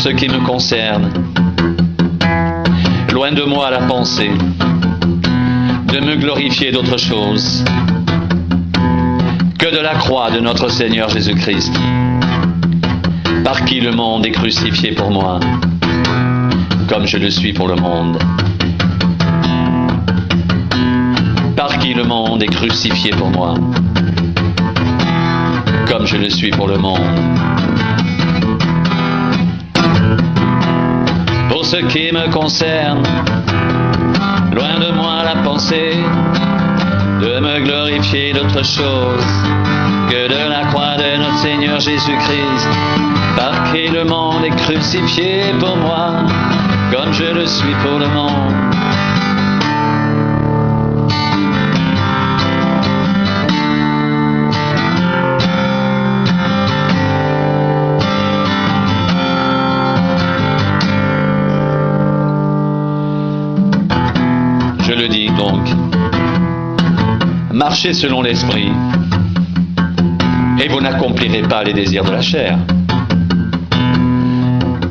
ce qui me concerne, loin de moi la pensée de me glorifier d'autre chose que de la croix de notre Seigneur Jésus-Christ, par qui le monde est crucifié pour moi, comme je le suis pour le monde. Par qui le monde est crucifié pour moi, comme je le suis pour le monde. Pour ce qui me concerne, loin de moi la pensée de me glorifier d'autre chose que de la croix de notre Seigneur Jésus-Christ, par qui le monde est crucifié pour moi, comme je le suis pour le monde. Je le dis donc, marchez selon l'esprit, et vous n'accomplirez pas les désirs de la chair.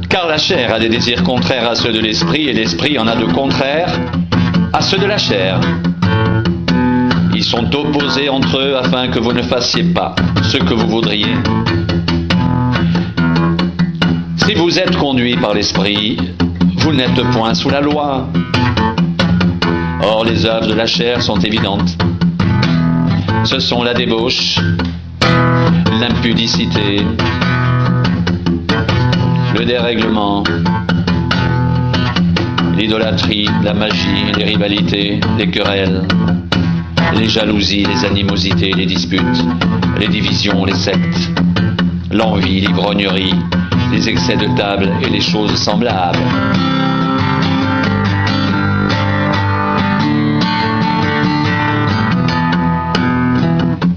Car la chair a des désirs contraires à ceux de l'esprit, et l'esprit en a de contraires à ceux de la chair. Ils sont opposés entre eux afin que vous ne fassiez pas ce que vous voudriez. Si vous êtes conduits par l'esprit, vous n'êtes point sous la loi. Or, les œuvres de la chair sont évidentes. Ce sont la débauche, l'impudicité, le dérèglement, l'idolâtrie, la magie, les rivalités, les querelles, les jalousies, les animosités, les disputes, les divisions, les sectes, l'envie, l'ivrognerie, les excès de table et les choses semblables.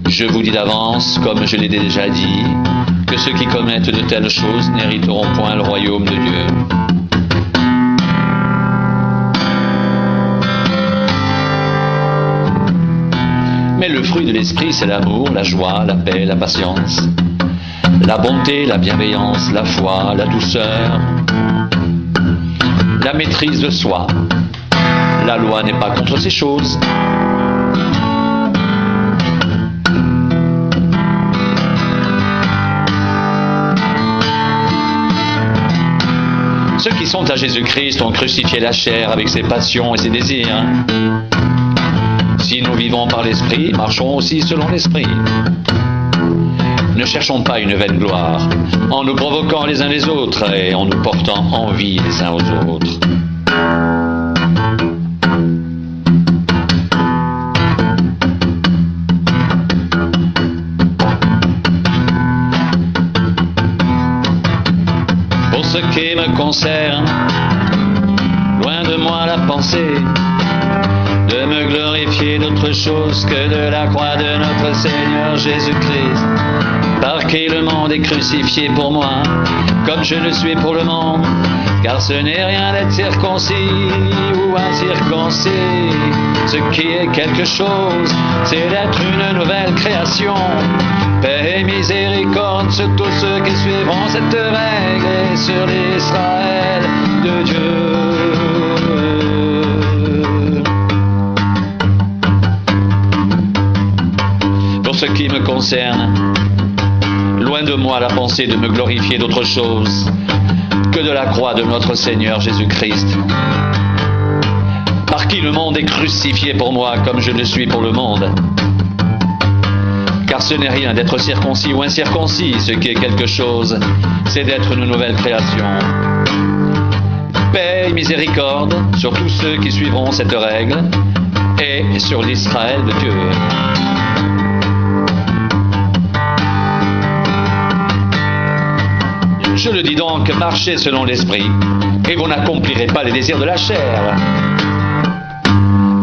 Je vous dis d'avance, comme je l'ai déjà dit, que ceux qui commettent de telles choses n'hériteront point le royaume de Dieu. Mais le fruit de l'esprit, c'est l'amour, la joie, la paix, la patience, la bonté, la bienveillance, la foi, la douceur, la maîtrise de soi. La loi n'est pas contre ces choses. Ceux qui sont à Jésus-Christ ont crucifié la chair avec ses passions et ses désirs. Si nous vivons par l'Esprit, marchons aussi selon l'Esprit. Ne cherchons pas une vaine gloire, en nous provoquant les uns les autres et en nous portant envie les uns aux autres. Pour ce qui me concerne, loin de moi la pensée de me glorifier d'autre chose que de la croix de notre Seigneur Jésus-Christ, par qui le monde est crucifié pour moi, comme je le suis pour le monde. Car ce n'est rien d'être circoncis ou incirconcis, ce qui est quelque chose, c'est d'être une nouvelle création. Paix et miséricorde sur tous ceux qui suivront cette règle et sur l'Israël de Dieu. Pour ce qui me concerne, loin de moi la pensée de me glorifier d'autre chose que de la croix de notre Seigneur Jésus-Christ, par qui le monde est crucifié pour moi comme je le suis pour le monde. Car ce n'est rien d'être circoncis ou incirconcis, ce qui est quelque chose, c'est d'être une nouvelle création. Paix et miséricorde sur tous ceux qui suivront cette règle et sur l'Israël de Dieu. Je le dis donc, marchez selon l'esprit, et vous n'accomplirez pas les désirs de la chair.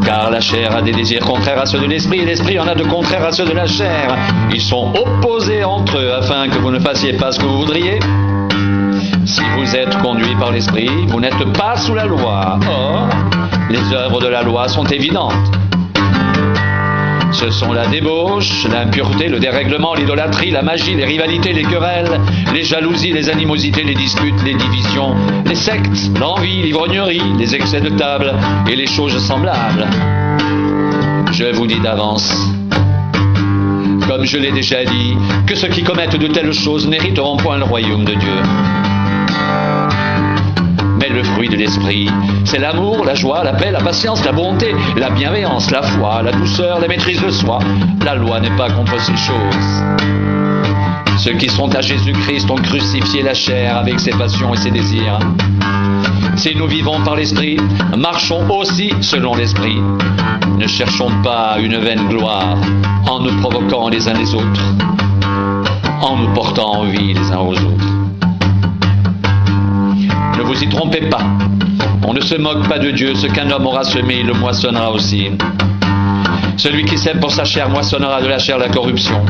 Car la chair a des désirs contraires à ceux de l'esprit, et l'esprit en a de contraires à ceux de la chair. Ils sont opposés entre eux, afin que vous ne fassiez pas ce que vous voudriez. Si vous êtes conduits par l'esprit, vous n'êtes pas sous la loi. Or, les œuvres de la loi sont évidentes. Ce sont la débauche, l'impureté, le dérèglement, l'idolâtrie, la magie, les rivalités, les querelles, les jalousies, les animosités, les disputes, les divisions, les sectes, l'envie, l'ivrognerie, les excès de table et les choses semblables. Je vous dis d'avance, comme je l'ai déjà dit, que ceux qui commettent de telles choses n'hériteront point le royaume de Dieu. Mais le fruit de l'esprit, c'est l'amour, la joie, la paix, la patience, la bonté, la bienveillance, la foi, la douceur, la maîtrise de soi. La loi n'est pas contre ces choses. Ceux qui sont à Jésus-Christ ont crucifié la chair avec ses passions et ses désirs. Si nous vivons par l'esprit, marchons aussi selon l'esprit. Ne cherchons pas une vaine gloire en nous provoquant les uns les autres, en nous portant en vie les uns aux autres. Ne vous y trompez pas, on ne se moque pas de Dieu, ce qu'un homme aura semé, il le moissonnera aussi. Celui qui sème pour sa chair moissonnera de la chair la corruption,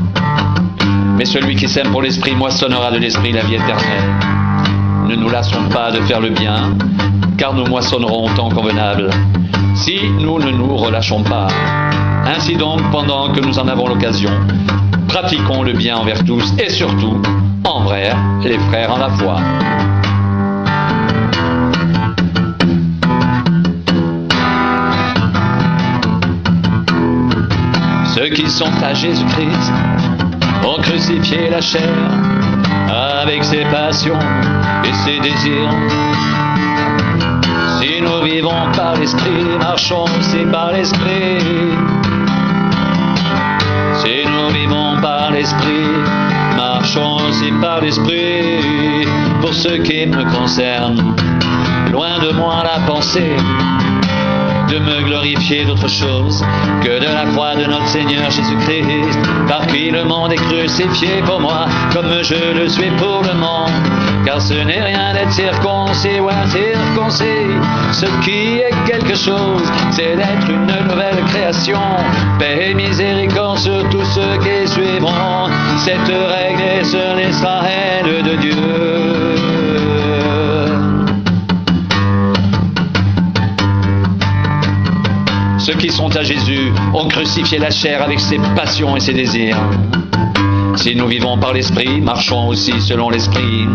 mais celui qui sème pour l'esprit moissonnera de l'esprit la vie éternelle. Ne nous lassons pas de faire le bien, car nous moissonnerons au temps convenable, si nous ne nous relâchons pas. Ainsi donc, pendant que nous en avons l'occasion, pratiquons le bien envers tous, et surtout, envers les frères en la foi. Ceux qui sont à Jésus-Christ ont crucifié la chair avec ses passions et ses désirs. Si nous vivons par l'esprit, marchons aussi par l'esprit. Si nous vivons par l'esprit, marchons aussi par l'esprit. Pour ce qui me concerne, loin de moi la pensée de me glorifier d'autre chose que de la croix de notre Seigneur Jésus-Christ, par qui le monde est crucifié pour moi, comme je le suis pour le monde. Car ce n'est rien d'être circoncis ou incirconcis, ce qui est quelque chose, c'est d'être une nouvelle création. Paix et miséricorde sur tous ceux qui suivront cette règle et sur l'Israël de Dieu. Ceux qui sont à Jésus ont crucifié la chair avec ses passions et ses désirs. Si nous vivons par l'esprit, marchons aussi selon l'esprit.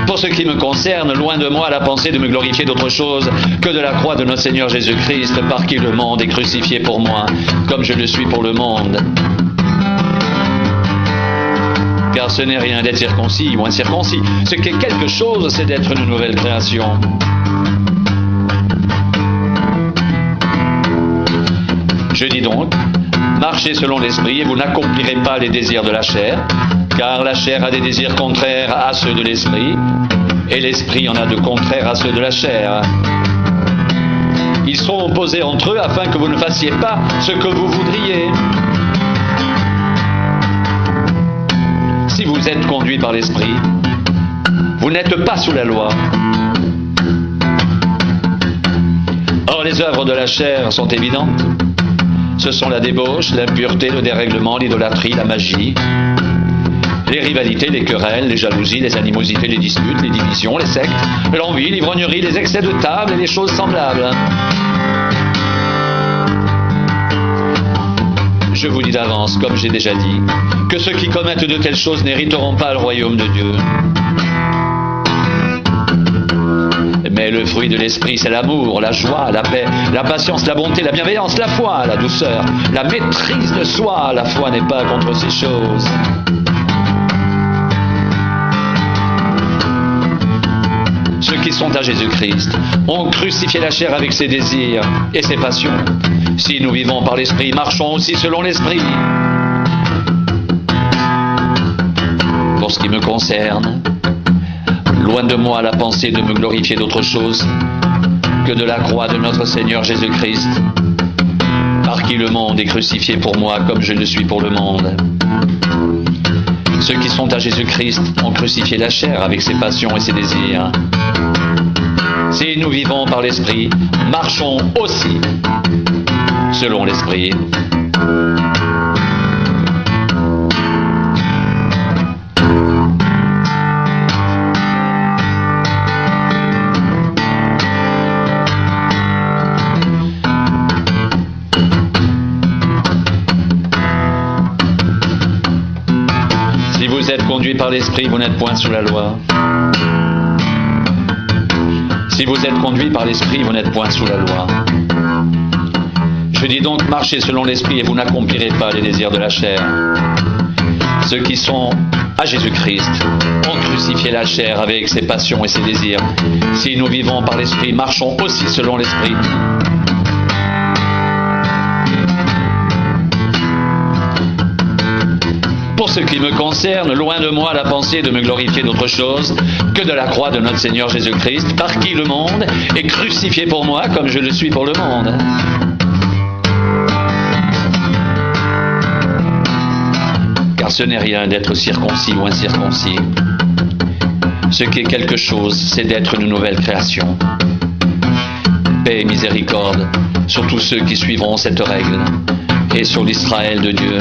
Pour ce qui me concerne, loin de moi la pensée de me glorifier d'autre chose que de la croix de notre Seigneur Jésus-Christ, par qui le monde est crucifié pour moi, comme je le suis pour le monde. Car ce n'est rien d'être circoncis ou incirconcis. Ce qui est quelque chose, c'est d'être une nouvelle création. Je dis donc, marchez selon l'esprit et vous n'accomplirez pas les désirs de la chair, car la chair a des désirs contraires à ceux de l'esprit, et l'esprit en a de contraires à ceux de la chair. Ils sont opposés entre eux afin que vous ne fassiez pas ce que vous voudriez. Si vous êtes conduit par l'esprit, vous n'êtes pas sous la loi. Or, les œuvres de la chair sont évidentes. Ce sont la débauche, l'impureté, le dérèglement, l'idolâtrie, la magie, les rivalités, les querelles, les jalousies, les animosités, les disputes, les divisions, les sectes, l'envie, l'ivrognerie, les excès de table et les choses semblables. Je vous dis d'avance, comme j'ai déjà dit, que ceux qui commettent de telles choses n'hériteront pas le royaume de Dieu. Mais le fruit de l'esprit, c'est l'amour, la joie, la paix, la patience, la bonté, la bienveillance, la foi, la douceur, la maîtrise de soi. La foi n'est pas contre ces choses. Ceux qui sont à Jésus-Christ ont crucifié la chair avec ses désirs et ses passions. Si nous vivons par l'esprit, marchons aussi selon l'esprit. Pour ce qui me concerne, loin de moi la pensée de me glorifier d'autre chose que de la croix de notre Seigneur Jésus-Christ, par qui le monde est crucifié pour moi comme je le suis pour le monde. Ceux qui sont à Jésus-Christ ont crucifié la chair avec ses passions et ses désirs. Si nous vivons par l'Esprit, marchons aussi selon l'Esprit. par l'Esprit, vous n'êtes point sous la loi. Si vous êtes conduits par l'Esprit, vous n'êtes point sous la loi. Je dis donc, marchez selon l'Esprit et vous n'accomplirez pas les désirs de la chair. Ceux qui sont à Jésus-Christ ont crucifié la chair avec ses passions et ses désirs. Si nous vivons par l'Esprit, marchons aussi selon l'Esprit. Pour ce qui me concerne, loin de moi la pensée de me glorifier d'autre chose que de la croix de notre Seigneur Jésus-Christ, par qui le monde est crucifié pour moi comme je le suis pour le monde. Car ce n'est rien d'être circoncis ou incirconcis. Ce qui est quelque chose, c'est d'être une nouvelle création. Paix et miséricorde sur tous ceux qui suivront cette règle et sur l'Israël de Dieu.